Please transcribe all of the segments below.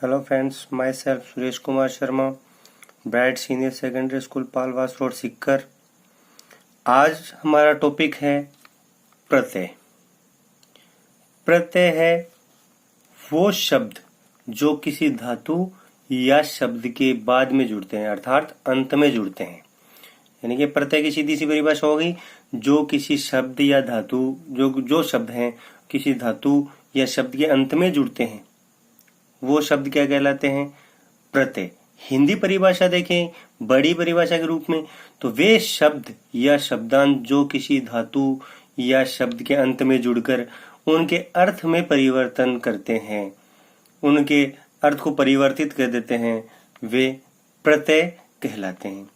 Hello friends, myself Suresh Kumar Sharma, bright senior secondary school Palwas road Sikar. आज हमारा topic है प्रत्यय। प्रत्यय है वो शब्द जो किसी धातु या शब्द के बाद में जुड़ते हैं, अर्थात अंत में जुड़ते हैं। यानी कि प्रत्यय की सीधी सी परिभाषा होगी जो किसी शब्द या धातु जो शब्द हैं किसी धातु या शब्द के अंत में जुड़ते हैं, वो शब्द क्या कहलाते हैं? प्रत्यय। हिंदी परिभाषा देखें बड़ी परिभाषा के रूप में, तो वे शब्द या शब्दांश जो किसी धातु या शब्द के अंत में जुड़कर उनके अर्थ में परिवर्तन करते हैं, उनके अर्थ को परिवर्तित कर देते हैं, वे प्रत्यय कहलाते हैं।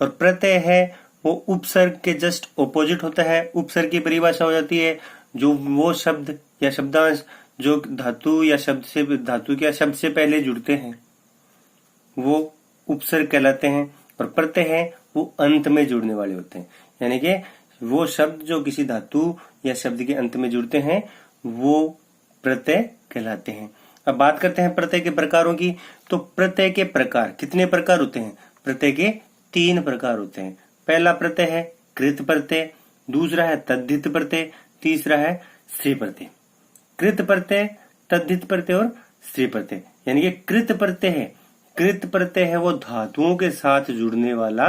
और प्रत्यय है वो उपसर्ग के जस्ट ऑपोजिट होता है। उपसर्ग की परिभाषा हो जाती है जो वो शब्द या शब्दांश जो धातु या शब्द से पहले जुड़ते हैं, वो उपसर्ग कहलाते हैं। और प्रत्यय है वो अंत में जुड़ने वाले होते हैं, यानी कि वो शब्द जो किसी धातु या शब्द के अंत में जुड़ते हैं वो प्रत्यय कहलाते हैं। अब बात करते हैं प्रत्यय के प्रकारों की। तो प्रत्यय के प्रकार कितने प्रकार होते हैं? प्रत्यय के 3 प्रकार होते हैं। पहला प्रत्यय है कृत प्रत्यय, दूसरा है तद्धित प्रत्यय, तीसरा है स्त्री प्रत्यय। कृत प्रत्यय, तद्धित प्रत्यय और स्त्री प्रत्यय। यानी कि कृत प्रत्यय है वो धातुओं के साथ जुड़ने वाला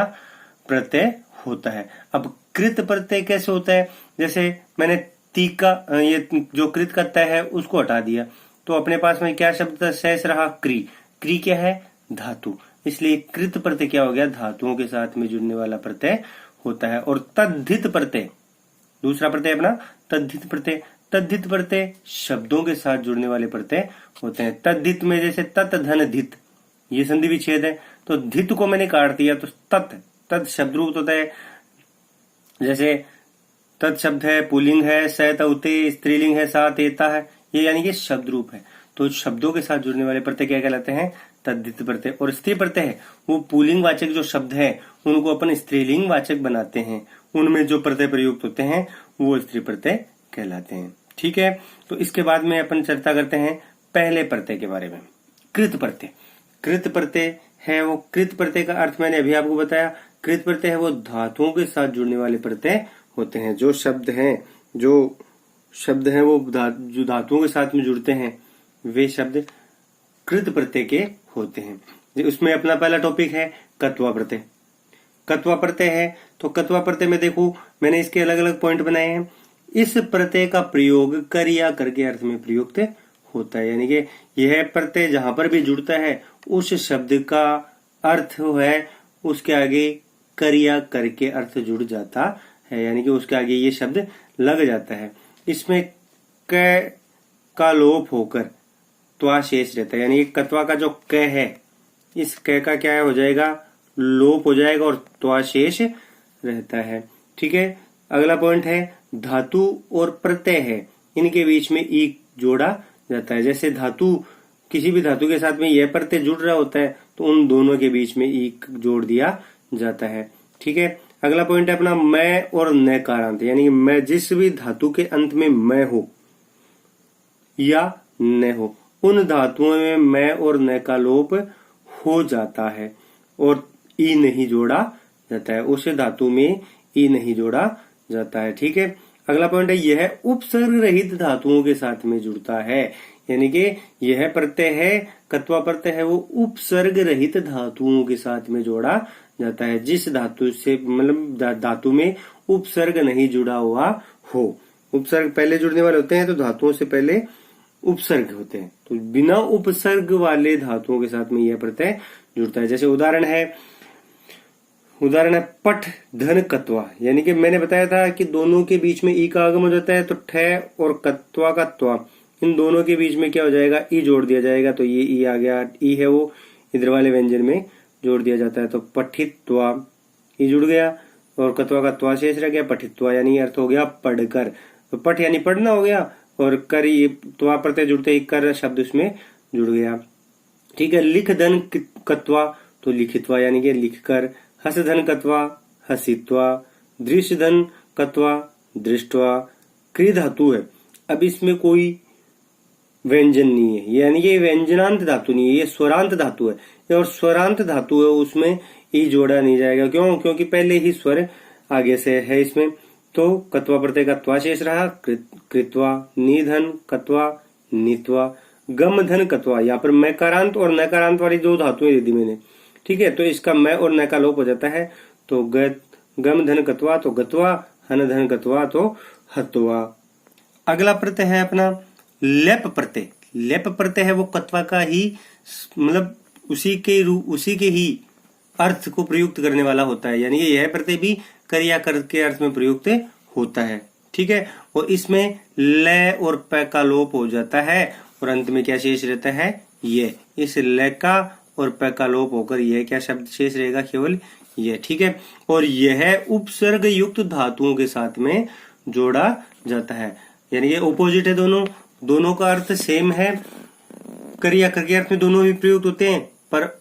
प्रत्यय होता है। अब कृत प्रत्यय कैसे होता है? जैसे मैंने तीका ये जो कृत का तय है उसको हटा दिया, तो अपने पास में क्या शब्द शेष रहा? क्री। क्री क्या है? धातु। इसलिए कृत प्रत्यय क्या हो गया? धातुओं के साथ में जुड़ने वाला प्रत्यय होता है। और तद्धित प्रत्यय, दूसरा प्रत्यय अपना तद्धित प्रत्यय। तद्धित प्रत्यय शब्दों के साथ जुड़ने वाले प्रत्यय होते हैं। तद्धित में जैसे तत् धन धित, ये संधि विच्छेद है, तो धित को मैंने काट दिया तो तत् शब्द रूप होता है। जैसे तत् शब्द है, पुल्लिंग है, स तौते, स्त्रीलिंग है, सा तेता है, ये यानी कि शब्द रूप है। तो शब्दों के साथ जुड़ने वाले प्रत्यय क्या कहलाते हैं? तद्धित प्रत्यय। और स्त्री प्रत्यय है वो पुल्लिंग वाचक जो शब्द है उनको अपन स्त्रीलिंग वाचक बनाते हैं, उनमें जो प्रत्यय प्रयुक्त होते हैं वो स्त्री प्रत्यय कहलाते हैं। ठीक है, तो इसके बाद में अपन चर्चा करते हैं पहले प्रत्यय के बारे में, कृत प्रत्यय। कृत प्रत्यय है वो, कृत प्रत्यय का अर्थ मैंने अभी आपको बताया। कृत प्रत्यय है वो धातुओं के साथ जुड़ने वाले प्रत्यय होते हैं। जो शब्द हैं वो जो धातुओं के साथ में जुड़ते हैं वे शब्द कृत प्रत्यय के होते हैं। उसमें अपना पहला टॉपिक है कत्वा प्रत्यय। कत्वा प्रत्यय है तो कत्वा प्रत्यय में देखो मैंने इसके अलग अलग पॉइंट बनाए हैं। इस प्रत्यय का प्रयोग कर या करके अर्थ में प्रयुक्त होता है, यानी कि यह प्रत्यय जहां पर भी जुड़ता है उस शब्द का अर्थ है उसके आगे कर या करके अर्थ जुड़ जाता है, यानी कि उसके आगे ये शब्द लग जाता है। इसमें क का लोप होकर त्वा शेष रहता है, यानी कि कत्वा का जो क है इस क का क्या हो जाएगा? लोप हो जाएगा और त्वा शेष रहता है। ठीक है, अगला पॉइंट है धातु और प्रत्यय है इनके बीच में ई जोड़ा जाता है। जैसे धातु किसी भी धातु के साथ में यह प्रत्यय जुड़ रहा होता है तो उन दोनों के बीच में ई जोड़ दिया जाता है। ठीक है, अगला पॉइंट है अपना मैं और न कारांत, यानी मैं जिस भी धातु के अंत में मैं हो या न हो उन धातुओं में मैं और न का लोप हो जाता है और ई नहीं जोड़ा जाता है, उस धातु में ई नहीं जोड़ा जाता है। ठीक है, अगला पॉइंट है यह उपसर्ग रहित धातुओं के साथ में जुड़ता है, यानी कि यह प्रत्यय है कत्वा प्रत्यय है वो उपसर्ग रहित धातुओं के साथ में जोड़ा जाता है। जिस धातु से मतलब धातु में उपसर्ग नहीं जुड़ा हुआ हो। उपसर्ग पहले जुड़ने वाले होते हैं तो धातुओं से पहले उपसर्ग होते हैं, तो बिना उपसर्ग वाले धातुओं के साथ में यह प्रत्यय जुड़ता है। जैसे उदाहरण है पठ धन कत्वा, यानी कि मैंने बताया था कि दोनों के बीच में ई का आगम हो जाता है, तो ठ और कत्वा का त्वा इन दोनों के बीच में क्या हो जाएगा? ई जोड़ दिया जाएगा, तो ये ई आ गया। ई है वो इधर वाले व्यंजन में जोड़ दिया जाता है, तो पठित्वा ई जुड़ गया और कत्वा का त्वा शेष रह गया। पठित्वा यानी अर्थ हो गया पढ़कर, तो पठ यानी पढ़ना हो गया और कर ये त्वा प्रत्यय जुड़ते ही कर शब्द उसमें जुड़ गया। ठीक है, लिख धन कत्वा तो लिखित्वा यानी कि लिख कर। हस धन कत्वा हसित्वा, दृश्य धन कत्वा दृष्टवा। क्री धातु है, अब इसमें कोई व्यंजन नहीं है, यानी कि व्यंजनांत धातु नहीं है, ये स्वरांत धातु है। और स्वरांत धातु है उसमें ई जोड़ा नहीं जाएगा। क्यों? क्योंकि पहले ही स्वर आगे से है इसमें। तो कत्वा प्रत्यय का त्वा शेष रहा, कृत्वा, निधन कत्वा, नित्वा, गम धन कत्वा। यहाँ पर मैकारांत और नकारांत वाली दो धातुएं दे दी मैंने, ठीक है। तो इसका मैं और न का लोप हो जाता है, तो गम धन कत्वा तो गत्वा, हन धन कत्वा तो हत्वा। अगला प्रत्यय है अपना लेप प्रत्यय। लेप प्रत्यय है वो कत्वा का ही मतलब उसी के ही अर्थ को प्रयुक्त करने वाला होता है, यानी कि यह प्रत्यय भी क्रिया कर के अर्थ में प्रयुक्त होता है, ठीक है। और इसमें ल और प का लोप हो जाता है और अंत में क्या शेष रहता है? ये। इस ल का और प का लोप होकर यह क्या शब्द शेष रहेगा? केवल यह, ठीक है। और यह उपसर्ग युक्त धातुओं के साथ में जोड़ा जाता है, यानी ये ऑपोजिट है, दोनों का अर्थ सेम है, क्रिया करके अर्थ में दोनों भी प्रयुक्त होते हैं, पर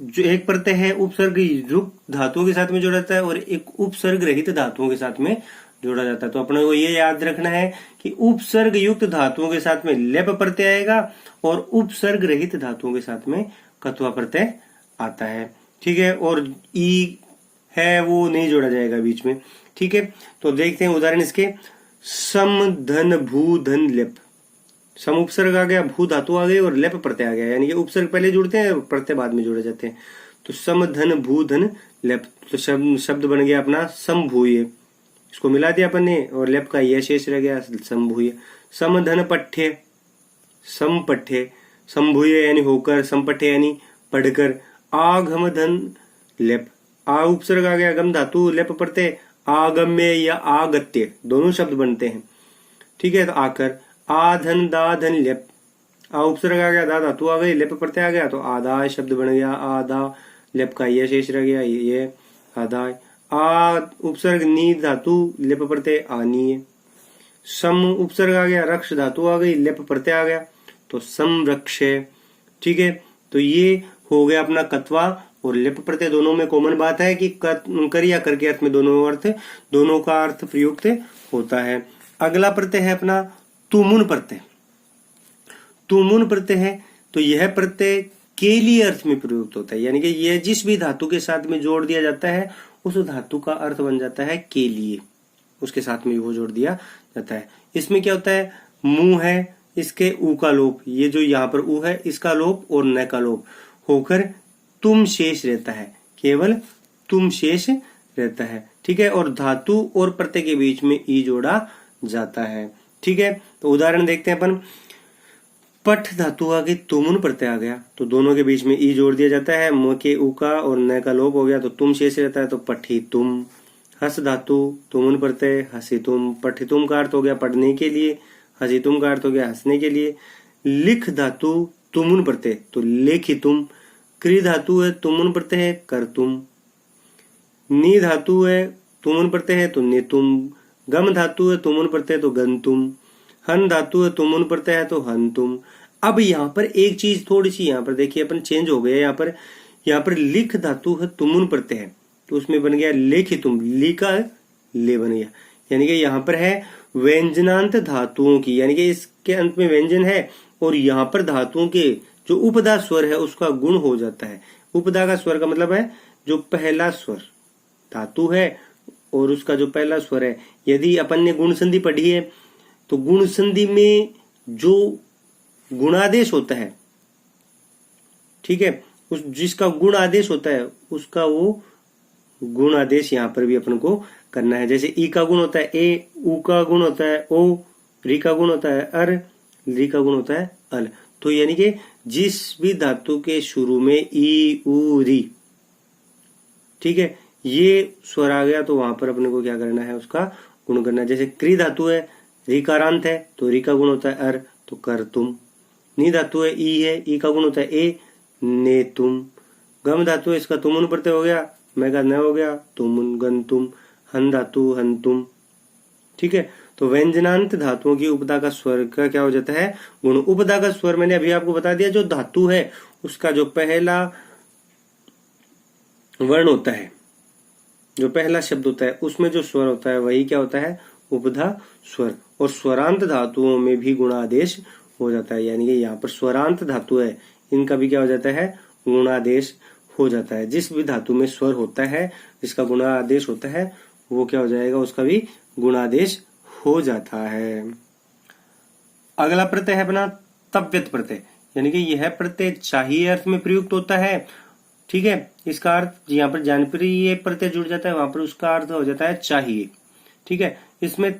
जो एक प्रत्यय है उपसर्ग युक्त धातुओं के साथ में जोड़ा जाता है और एक उपसर्ग रहित धातुओं के साथ में जोड़ा जाता है। तो अपने को ये याद रखना है कि उपसर्ग युक्त धातुओं के साथ में लेप प्रत्यय आएगा और उपसर्ग रहित धातुओं के साथ में कत्वा प्रत्यय आता है, ठीक है। और ई है वो नहीं जोड़ा जाएगा बीच में, ठीक है। तो देखते हैं उदाहरण इसके। सम धन भू धन लेप। सम उपसर्ग आ गया, भू धातु आ गई और लेप प्रत्यय आ गया, यानी कि उपसर्ग पहले जुड़ते हैं और प्रत्यय बाद में जोड़े जाते हैं। तो सम धन भू धन लेप, तो शब्द बन गया अपना समभूय, इसको मिला दिया अपन ने और लेप का यह शेष रह गया समभूय। सम धन पठ्य, सम पठ्य, समभूय यानी होकर, संपठ्य यानी पढ़कर। आगम धन लेप, आ उपसर्ग आ गया, गम धातु लेप प्रत्यय, आगम्य या आगत्य दोनों शब्द बनते हैं, ठीक है। तो आकर। आधन दा धन लेप, आ उपसर्ग आ गया, दा धातु आ गई, लेप प्रत्यय आ गया तो आदाय शब्द बन गया, आदा, लेप का यह शेष रह गया, ये आदाय। आ उपसर्ग नी धातु लेप प्रत्यय आनीय। सम उपसर्ग आ गया, रक्ष धातु आ गई, लेप प्रत्यय आ गया तो समरक्षय, ठीक है। तो ये हो गया अपना कत्वा और लेप प्रत्यय दोनों में कॉमन बात है कि क्रिया करके अर्थ में दोनों का अर्थ प्रयुक्त होता है। अगला प्रत्यय है अपना तुमुन प्रत्यय। तुमुन प्रत्यय है तो यह प्रत्यय के लिए अर्थ में प्रयुक्त होता है, यानी कि यह जिस भी धातु के साथ में जोड़ दिया जाता है उस धातु का अर्थ बन जाता है के लिए, उसके साथ में वो जोड़ दिया जाता है। इसमें क्या होता है? मुंह है, इसके ऊ का लोप, ये जो यहाँ पर ऊ है इसका लोप और न का लोप होकर तुम शेष रहता है, केवल तुम शेष रहता है, ठीक है। और धातु और प्रत्यय के बीच में ई जोड़ा जाता है, ठीक है। तो उदाहरण देखते हैं अपन। पठ धातु आ गई, तुमुन प्रत्यय आ गया तो दोनों के बीच में ई जोड़ दिया जाता है, म के ऊ का और न का लोप हो गया तो तुम शेष रहता है, तो पठी तुम। हस धातु तुमुन प्रत्यय, हसी तुम। पठी तुम का अर्थ हो गया पढ़ने के लिए, हसी तुम का अर्थ हो गया हंसने के लिए। लिख धातु तुमुन प्रत्यय तो लेखी तुम। क्री धातु है तुमुन प्रत्यय है कर तुम। नी धातु है तुमुन प्रत्यय है तो ने तुम। गम धातु है तुमुन प्रत्यय तो गन तुम। हन धातु है तुमुन प्रत्यय है तो हन तुम। अब यहाँ पर एक चीज थोड़ी सी यहाँ पर देखिए अपन चेंज हो गया, यहाँ पर लिख धातु है तुमुन प्रत्यय है तो उसमें बन गया लेखी तुम, ली का ले बन गया, यानी कि यहाँ पर है व्यंजनांत धातुओं की, यानी कि इसके अंत में व्यंजन है और यहाँ पर धातुओं के जो उपदा स्वर है उसका गुण हो जाता है। उपदा का स्वर का मतलब है जो पहला स्वर धातु है और उसका जो पहला स्वर है। यदि अपन ने गुण संधि पढ़ी है तो गुण संधि में जो गुणादेश होता है, ठीक है, उस जिसका गुण आदेश होता है उसका वो गुण आदेश यहाँ पर भी अपन को करना है। जैसे ई का गुण होता है ए, ऊ का गुण होता है ओ, री का गुण होता है अर, री का गुण होता है अल। तो यानी कि जिस भी धातु के शुरू में ई ऊ री, ठीक है, ये स्वर आ गया तो वहां पर अपने को क्या करना है, उसका गुण करना है। जैसे क्री धातु है, री का रांत है तो री का गुण होता है अर, तो कर तुम। नी धातु है ई है, ई का गुण होता है ए, ने तुम। गम धातु है, इसका तुमुन प्रत्यय हो गया, मैं का न हो गया, तुमुन गन तुम। हन धातु हन तुम, ठीक है। तो व्यंजनांत धातुओं की उपदा का स्वर का क्या हो जाता है, गुण। उपदा का स्वर मैंने अभी आपको बता दिया, जो धातु है उसका जो पहला वर्ण होता है, जो पहला शब्द होता है उसमें जो स्वर होता है वही क्या होता है, उपधा स्वर। और स्वरांत धातुओं में भी गुणादेश हो जाता है। यानी कि यहाँ पर स्वरांत धातु है, इनका भी क्या हो जाता है, गुणादेश हो जाता है। जिस भी धातु में स्वर होता है, जिसका गुणादेश होता है, वो क्या हो जाएगा, उसका भी गुणादेश हो जाता है। अगला प्रत्यय है अपना तव्यत प्रत्यय, यानी कि यह प्रत्यय चाहिए अर्थ में प्रयुक्त होता है। ठीक है, इसका अर्थ यहाँ पर जहां पर ये प्रत्यय जुड़ जाता है वहां पर उसका अर्थ हो जाता है चाहिए। ठीक है, इसमें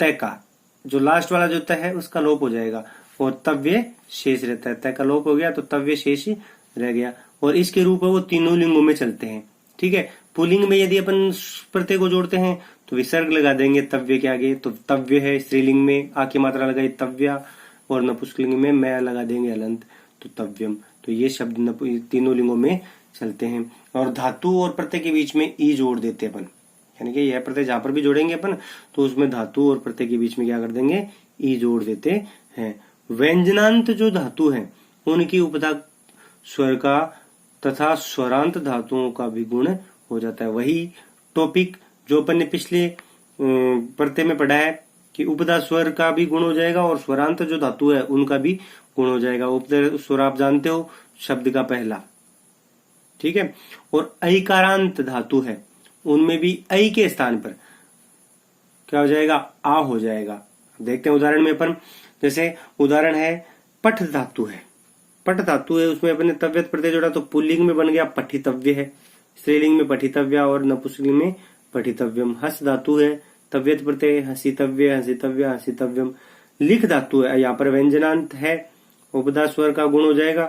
तय का जो लास्ट वाला जो तय है उसका लोप हो जाएगा और तव्य शेष रहता है। तय का लोप हो गया तो तव्य शेष रह गया। और इसके रूप है वो तीनों लिंगों में चलते हैं। ठीक है, पुल्लिंग में यदि अपन प्रत्यय को जोड़ते हैं तो विसर्ग लगा देंगे तव्य के आगे, तो तव्य है। स्त्रीलिंग में आ की मात्रा लगाई तव्या, और नपुंसकलिंग में मैं लगा देंगे अलंत, तो तव्यम। तो ये शब्द तीनों लिंगों में चलते हैं। और धातु और प्रत्यय के बीच में ई जोड़ देते अपन, यानी कि यह प्रत्यय जहां पर भी जोड़ेंगे अपन तो उसमें धातु और प्रत्यय के बीच में क्या कर देंगे, ई जोड़ देते हैं। व्यंजनांत जो धातु है उनकी उपधा स्वर का तथा स्वरांत धातुओं का भी गुण हो जाता है। वही टॉपिक जो अपन ने पिछले प्रत्यय में पढ़ा है कि उपधा स्वर का भी गुण हो जाएगा और स्वरांत जो धातु है उनका भी गुण हो जाएगा। उपधा स्वर आप जानते हो, शब्द का पहला। ठीक है, और ऐकारांत धातु है उनमें भी ऐ के स्थान पर क्या हो जाएगा, आ हो जाएगा। देखते हैं उदाहरण में अपन, जैसे उदाहरण है पठ धातु है। पठ धातु है, उसमें अपने तव्यत प्रत्यय जोड़ा तो पुल्लिंग में बन गया पठितव्य है, स्त्रीलिंग में पठितव्या और नपुंसकलिंग में पठितव्यम। हस धातु है, तव्यत प्रत्यय हसितव्य हसितव्य हसितव्यम। लिख धातु है, यहाँ पर व्यंजनांत है, उपधा स्वर का गुण हो जाएगा,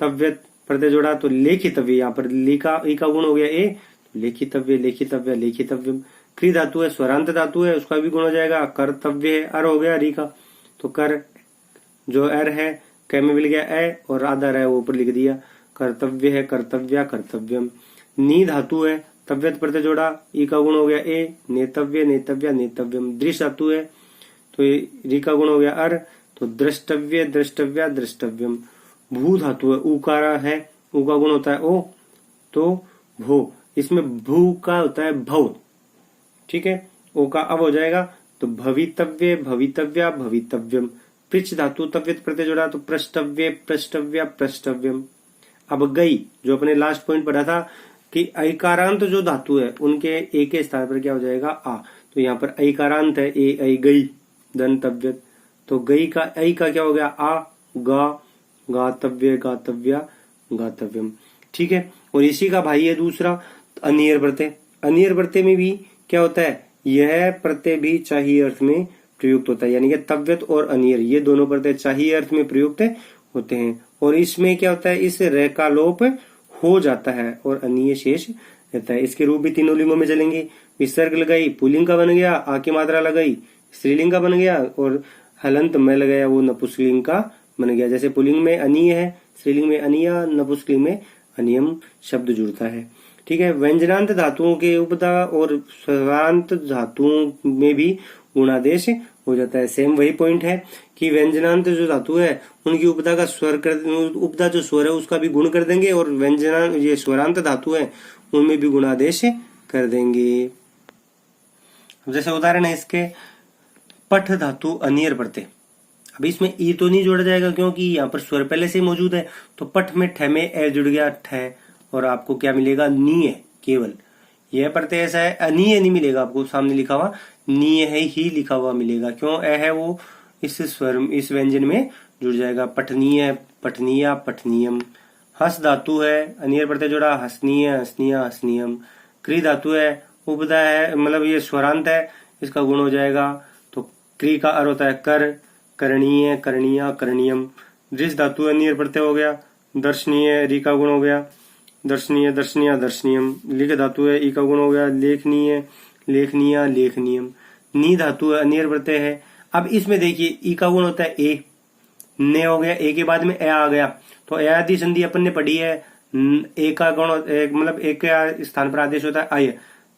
तव्यत प्रत्यय जोड़ा तो लेखितव्य, यहाँ पर लिखा ई का गुण हो गया ए, लेखितव्य लेखितव्य लेखितव्यम। क्री धातु है, स्वरांत धातु है, उसका भी गुण हो जाएगा, कर्तव्य है, अर हो गया री का, तो कर जो अर है कै में मिल गया ए और आधा है वो ऊपर लिख दिया, कर्तव्य है कर्तव्या कर्तव्यम। नी धातु है, तव्यत प्रत्यय जोड़ा ई का गुण हो गया ए, नेतव्य नेतव्या नेतव्यम। दृश धातु है तो री का गुण हो गया अर, तो द्रष्टव्य द्रष्टव्या द्रष्टव्यम। भू धातु है, उकारा है, ऊ का गुण होता है ओ, तो भो, इसमें भू का होता है भव। ठीक है, ओ का अब हो जाएगा तो भवितव्य भवितव्या भवितव्यम। पृच्छ धातु तव्यत प्रत्यय जोड़ा तो प्रष्टव्य प्रष्टव्या प्रष्टव्यम। अब गई जो अपने लास्ट पॉइंट पढ़ा था कि ऐकारांत जो धातु है उनके ए के स्थान पर क्या हो जाएगा, आ। तो यहाँ पर ऐकारांत है ए ऐ गई धन तव्यत, तो गई का ऐ का क्या हो गया आ, गा गातव्य गातव्या गातव्यम। ठीक है, और इसी का भाई है दूसरा अनियर प्रत्यय। अनियर प्रत्यय में भी क्या होता है, यह प्रत्यय भी चाहिए अर्थ में प्रयुक्त होता है, यानी कि तव्यत और अनियर ये दोनों प्रत्यय चाहिए अर्थ में प्रयुक्त होते हैं। और इसमें क्या होता है, इस रे का लोप हो जाता है और अनिय शेष रहता है। इसके रूप भी तीनों लिंगों में चलेंगे। विसर्ग लगाई पुल्लिंग का बन गया, आ की मात्रा लगाई स्त्रीलिंग का बन गया, और हलंत में लगाया वो नपुंसकलिंग का बन गया। जैसे पुल्लिंग में अनिय है, स्त्रीलिंग में अनिया, नपुंसकलिंग में अनियम शब्द जुड़ता है। ठीक है, व्यंजनांत धातुओं के उपधा और स्वरांत धातुओं में भी गुणादेश हो जाता है। सेम वही पॉइंट है कि व्यंजनांत जो धातु है उनकी उपधा का स्वर कर, उपधा जो स्वर है उसका भी गुण कर देंगे, और व्यंजनांत ये स्वरांत धातु है उनमें भी गुणादेश कर देंगे। जैसे उदाहरण है इसके पठ धातु अनियर प्रत्यय। अभी इसमें ई तो नहीं जोड़ा जाएगा क्योंकि यहाँ पर स्वर पहले से मौजूद है, तो पठ में ठ में ए जुड़ गया ठ, और आपको क्या मिलेगा, नीय केवल। यह प्रत्यय ऐसा है अनीय नहीं मिलेगा आपको, सामने लिखा हुआ नीय है ही लिखा हुआ मिलेगा, क्यों ए है वो इस स्वर इस व्यंजन में जुड़ जाएगा। पठनीय पठनीया पठनीयम। हस धातु है अनियर प्रत्यय जोड़ा हसनीय हसनिया हसनियम। क्री धातु है उपधा है, मतलब ये स्वरांत है, इसका गुण हो जाएगा तो क्री का अर्थ होता है कर, करणीय करणीया करणीयम। दृश धातु अनियर प्रत्यय हो गया, दर्शनीय री का गुण हो गया दर्शनीय दर्शनीय दर्शनीयम। लिख धातु है ई का गुण हो गया लेखनीय लेखनीय लेखनीयम। नी धातु है अनियर प्रत्यय है। अब इसमें देखिए ई का गुण होता है ए, ने हो गया, ए के बाद में ए आ गया, तो ए आदि संधि अपन ने पढ़ी है, ए का गुण मतलब एक के स्थान पर आदेश होता है आय,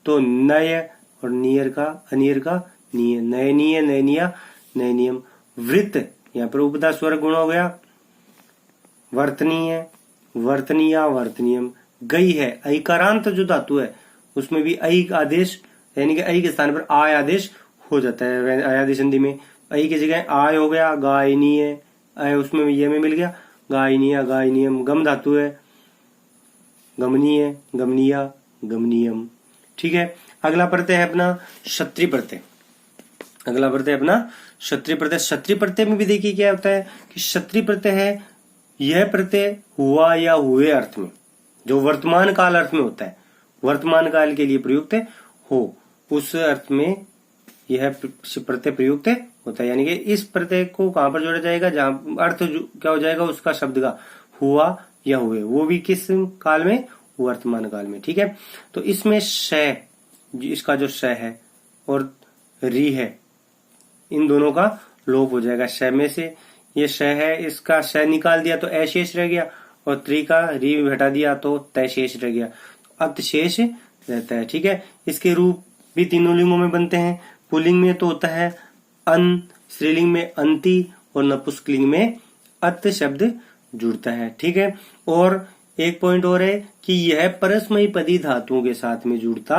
तो नय और नियर का अनियर का निय, नयनीय नयनिया नयनियम। वृत्त यहाँ पर उपधा स्वर गुण हो गया वर्तनीय वर्तनीया वर्तनीयम। गई है ऐकारांत जो धातु है उसमें भी ऐ आदेश, यानी कि ऐ के स्थान पर आय आदेश हो जाता है आयादी संधि में। ऐ की जगह आय हो गया गायनीय उसमें ये में मिल गया, गायनिया गायनियम। गम धातु है, गमनीय गमनीया गमनीयम। ठीक है, अगला प्रत्यय है अपना क्षत्रिय प्रत्यय। अगला प्रत्यय अपना क्षत्रिय प्रत्यय। क्षत्रिय प्रत्यय में भी देखिए क्या होता है कि क्षत्रिय प्रत्यय है, यह प्रत्यय हुआ या हुए अर्थ में, जो वर्तमान काल अर्थ में होता है, वर्तमान काल के लिए प्रयुक्त हो, उस अर्थ में यह प्रत्यय प्रयुक्त होता है। यानी कि इस प्रत्यय को कहां पर जोड़ा जाएगा, जहां अर्थ क्या हो जाएगा उसका शब्द का, हुआ या हुए, वो भी किस काल में, वर्तमान काल में। ठीक है, तो इसमें श, इसका जो श है और री है, इन दोनों का लोप हो जाएगा। श में से ये श है, इसका श निकाल दिया तो ए शेष रह गया, और त्री का री हटा दिया तो तय शेष रह गया, अत शेष रहता है। ठीक है, इसके रूप भी तीनों लिंगों में बनते हैं। पुल्लिंग में तो होता है अन, स्त्रीलिंग में अंति, और नपुंसकलिंग में अत शब्द जुड़ता है। ठीक है, और एक पॉइंट और है कि यह परस्मयी पदी धातुओं के साथ में जुड़ता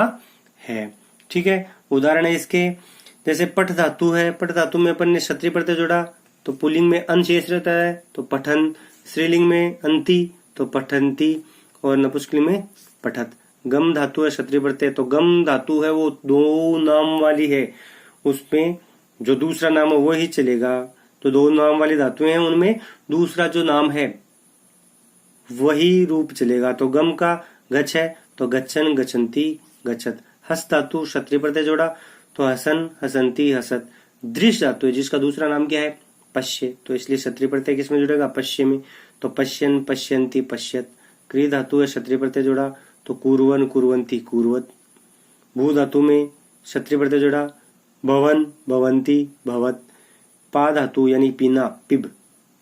है। ठीक है, उदाहरण है इसके, जैसे पठ धातु है, पठ धातु में अपन ने क्षत्रिय प्रत्यय जोड़ा तो पुल्लिंग में अन शेष रहता है तो पठन, स्त्रीलिंग में अंति तो पठंती, और नपुंसकलिंग में पठत। गम धातु है क्षत्रिय प्रत्यय, तो गम धातु है वो दो नाम वाली है, उसमें जो दूसरा नाम है वही चलेगा। तो दो नाम वाली धातुएं हैं, उनमें दूसरा जो नाम है वही रूप चलेगा। तो गम का गच्छ है तो गच्छन गच्छन्ति गच्छत। हस धातु क्षत्रिय प्रत्यय जोड़ा तो हसन हसंती हसत। दृश्य धातु है जिसका दूसरा नाम क्या है, पश्य, तो इसलिए क्षत्रिय प्रत्यय किसमें जुड़ेगा, पश्य में, तो पश्यन पश्यन्ति पश्यत। क्री धातु है क्षत्रिय प्रत्यय जोड़ा तो कुर्वन कुर्वन्ति कुर्वत। भू धातु में क्षत्रिय प्रत्यय जोड़ा भवन भवंती भवत। पा धातु यानी पीना, पिब,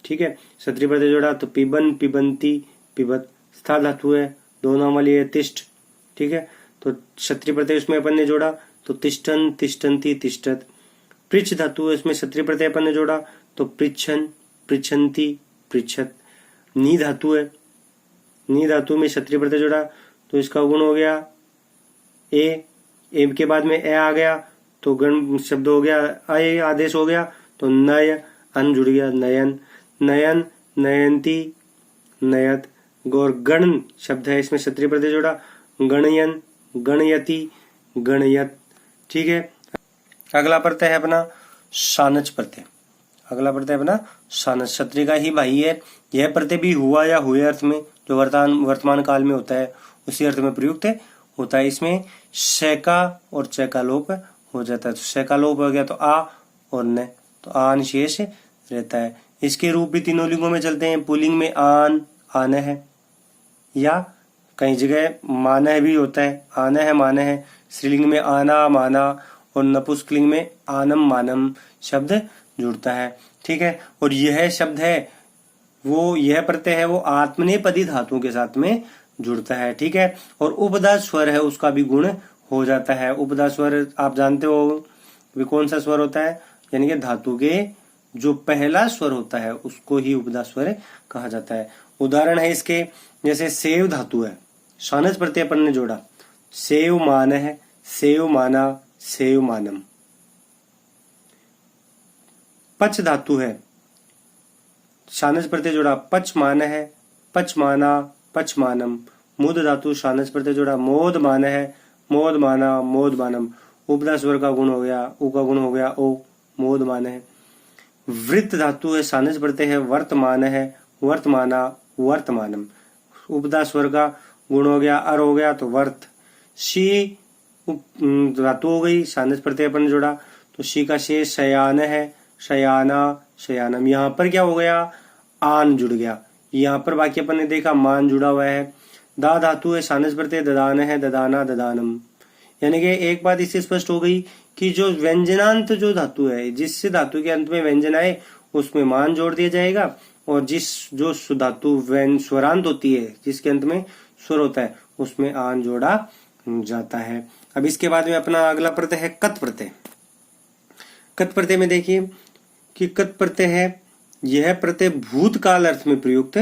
ठीक है, क्षत्रिय प्रत्यय जोड़ा तो पिबन पिबंती पिबत। स्था धातु है, दो नाम वाली है, तिष्ठ, ठीक है, तो क्षत्रिय प्रत्यय उसमें अपन ने जोड़ा तो तिष्ठन तिष्ठन्ति तिष्ठत। पृच्छ धातु है, इसमें क्षत्रिय प्रत्यय अपन ने जोड़ा तो पृच्छन पृच्छन्ति पृच्छत। नी धातु है, नी धातु में क्षत्रिय प्रत्यय जोड़ा तो इसका गुण हो गया ए के बाद में ए आ गया तो गण शब्द हो गया, अय आदेश हो गया तो नय, अन जुड़ गया, नयन नयन नयंती नयत। गौर गण शब्द है, इसमें क्षत्रिय प्रत्यय जोड़ा गणयन गणयति गणयत। ठीक है, अगला प्रत्यय है अपना शानच प्रत्यय। अगला प्रत्यय अपना शानच, क्षत्रिय का ही भाई है। यह प्रत्यय भी हुआ या हुए अर्थ में, जो वर्तमान काल में होता है, उसी अर्थ में प्रयुक्त होता है। इसमें श का और च का लोप हो जाता है, तो श का लोप हो गया तो आ और न, तो आन शेष रहता है। इसके रूप भी तीनों लिंगों में चलते हैं। पुल्लिंग में आन आन है, या कई जगह मान है भी होता है, आन है मान है। स्त्रीलिंग में आना माना, और नपुंसकलिंग में आनम मानम शब्द जुड़ता है। ठीक है, और यह शब्द है वो, यह प्रत्यय है वो आत्मनेपदी धातुओं के साथ में जुड़ता है। ठीक है, और उपदा स्वर है उसका भी गुण हो जाता है। उपदा स्वर आप जानते हो भी कौन सा स्वर होता है, यानी कि धातु के जो पहला स्वर होता है उसको ही उपदा स्वर कहा जाता है। उदाहरण है इसके, जैसे सेव धातु है, शानच प्रत्यय अपन ने जोड़ा, सेव मान है, सेव माना सेव मानम। पच धातु है, शानच प्रत्यय जोड़ा पच मान है, पच माना पच मानम। मुद धातु शानच प्रत्यय जोड़ा मोद मान है, मोद माना मोद मानम। उपदा स्वर का गुण हो गया, उ का गुण हो गया ओ, मोद मान है। वृत्त धातु है, शानच प्रत्यय है, वर्तमान है, वर्तमाना वर्तमानम। उपदा स्वर का गुण हो गया, अर हो गया तो वर्त। शी धातु हो गई, शानच प्रत्यय अपन जोड़ा तो शी का शेष शयान है, शयाना शयानम। यहाँ पर क्या हो गया, आन जुड़ गया। यहाँ पर बाकी अपन ने देखा मान जुड़ा हुआ है। दा धातु है, शानच प्रत्यय ददान है, ददाना ददानम। यानी कि एक बात इससे स्पष्ट हो गई कि जो व्यंजनांत जो धातु है, जिस धातु के अंत में व्यंजन आए उसमें मान जोड़ दिया जाएगा, और जिस जो धातु स्वरांत होती है जिसके अंत में स्वर होता है उसमें आन जोड़ा जाता है। अब इसके बाद में अपना अगला प्रत्यय है कत प्रत्यय। कत प्रत्यय में देखिए कि कत प्रत्यय है, यह प्रत्यय भूतकाल अर्थ में प्रयुक्त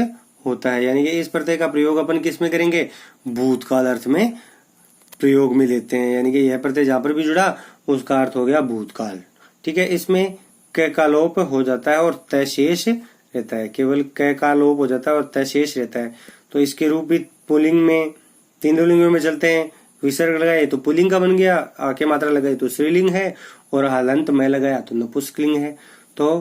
होता है। यानी कि इस प्रत्यय का प्रयोग अपन किस में करेंगे, भूतकाल अर्थ में प्रयोग में लेते हैं। यानी कि यह प्रत्यय जहां पर भी जुड़ा उसका अर्थ हो गया भूतकाल। ठीक है, इसमें क का लोप हो जाता है और तय शेष रहता है, केवल क का लोप हो जाता है और त शेष रहता है। तो इसके रूप भी पुल्लिंग में तीनों लिंगों में चलते हैं। विसर्ग लगाए तो पुल्लिंग का बन गया, आके मात्रा लगाई तो स्त्रीलिंग है, और हलंत में लगाया तो नपुंसकलिंग है। तो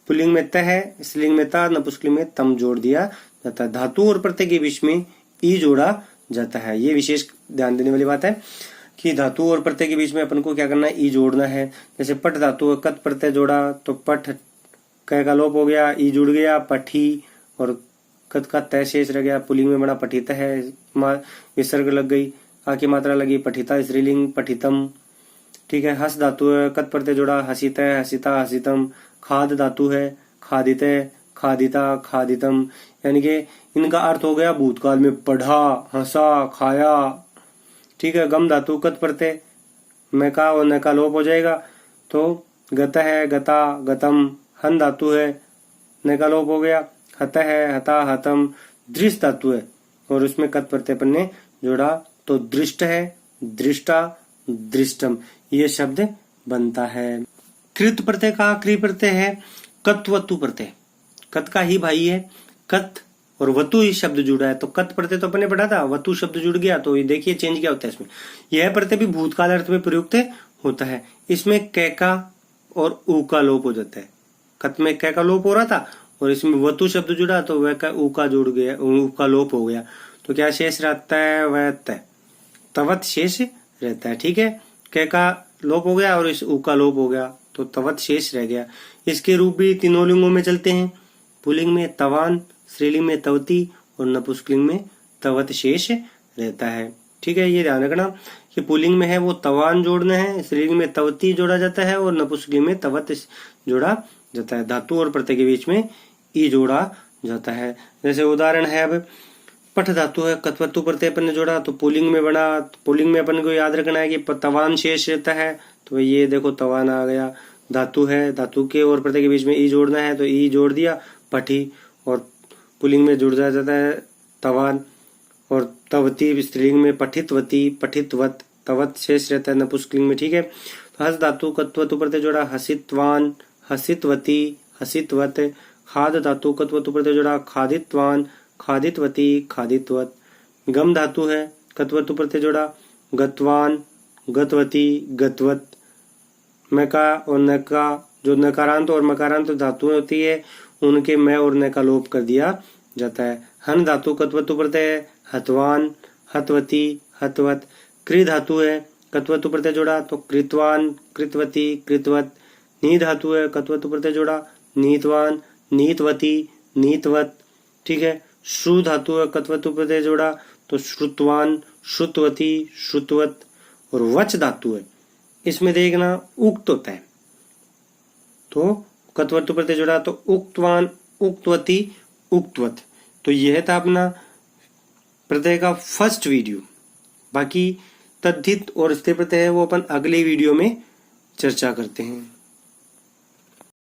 पुल्लिंग में त है, स्त्रीलिंग में ता, नपुंसकलिंग में तम जोड़ दिया जाता है। धातु और प्रत्यय के बीच में ई जोड़ा जाता है। ये विशेष ध्यान देने वाली बात है कि धातु और प्रत्यय के बीच में अपन को क्या करना है, ई जोड़ना है। जैसे पट धातु कत प्रत्यय जोड़ा तो पठ क का लोप हो गया, ई जुड़ गया, पठी, और कत का तय शेष रह गया, पुल्लिंग में बना पठित है, विसर्ग लग गई, आकी मात्रा लगी, पठिता स्त्रीलिंग पठितम। ठीक है। हस धातु है, कत प्रत्यय जोड़ा, हसित है, हसिता, हसितम। खाद धातु है, खादित है, खादिता, खादितम। यानी कि इनका अर्थ हो गया भूतकाल में पढ़ा, हंसा, खाया। ठीक है। गम धातु कत प्रत्यय, मैं का और न का लोप हो जाएगा तो गत है, गता, गतम। हन धातु है, न का लोप हो गया, हत है, हता, हतम। दृष्ट धातु है और उसमें कत प्रत्यय अपन ने जोड़ा तो दृष्ट है, दृष्टा, दृष्टम। ये शब्द बनता है। कृत प्रत्यय का क्री प्रत्यय है कत्वतु प्रत्यय। कत का ही भाई है कत, और वतु ही शब्द जुड़ा है। तो कत प्रत्यय तो अपने पढ़ा था, वतु शब्द जुड़ गया तो ये देखिए चेंज क्या होता है इसमें। यह प्रत्यय भी भूतकाल अर्थ में प्रयुक्त होता है। इसमें क का और ऊ का लोप हो जाता है। कत में क का लोप हो रहा था और इसमें वतु शब्द जुड़ा तो वह का ऊ का जुड़ गया, ऊ का लोप हो गया। तो क्या शेष रहता है, वह तय, तवत शेष रहता है। ठीक है। क का लोप हो गया और इस ऊ का लोप हो गया तो तवत शेष रह गया। इसके रूप भी तीनों लिंगों में चलते हैं। पुल्लिंग में तवान, स्त्रीलिंग में तवती और नपुंसकलिंग में तवत शेष रहता है। ठीक है। ये ध्यान रखना कि पुल्लिंग में है वो तवान जोड़ना है, स्त्रीलिंग में तवती जोड़ा जाता है और नपुंसकलिंग में तवत जोड़ा जाता है। धातु और प्रत्यय के बीच में ई जोड़ा जाता है। जैसे उदाहरण है, अब पठ धातु है, कत्वतु प्रत्यय अपन ने जोड़ा तो पुल्लिंग में बना। पुल्लिंग में अपन को याद रखना है कि तवान शेष रहता है, तो ये देखो तवान आ गया। धातु है, धातु के और प्रत्यय के बीच में ई जोड़ना है तो ई जोड़ दिया, पठी, और पुल्लिंग में जुड़ जाता है तवान। और तवती स्त्रीलिंग में पठितवती, पठितवत, तवत शेष रहता है नपुंसकलिंग में। ठीक है। तो हस धातु कत्वतु प्रत्यय जोड़ा, हसितवान, हसितवती, हसितवत। खाद धातु कत्वतु प्रत्यय जोड़ा, खादितवान, खादितवती, खादितवत। गम धातु है, कत्वतु प्रत्यय जोड़ा, गतवान, गतवती, गतवत। मका और न का, जो नकारांत और मकारांत धातुएं होती है उनके मैं और न का लोप कर दिया जाता है। हन धातु कत्वतु प्रत्यय, हतवान, हतवती, हतवत। कृ धातु है, कत्वतु प्रत्यय जोड़ा तो कृतवान, कृतवती, कृतवत। नी धातु है, कत्वतु प्रत्यय जोड़ा, नीतवान, नीतवती, नीतवत। ठीक है। श्रु धातु है, कत्वतु प्रत्यय जोड़ा तो श्रुतवान, श्रुतवती, श्रुतवत। और वच धातु है, इसमें देखना उक्त होता है तो कत्वतु प्रत्यय जोड़ा तो उक्तवान, उक्तवती, उक्तवत। तो यह था अपना प्रत्यय का फर्स्ट वीडियो। बाकी तद्धित और स्थिर प्रत्यय है वो अपन अगले वीडियो में चर्चा करते हैं।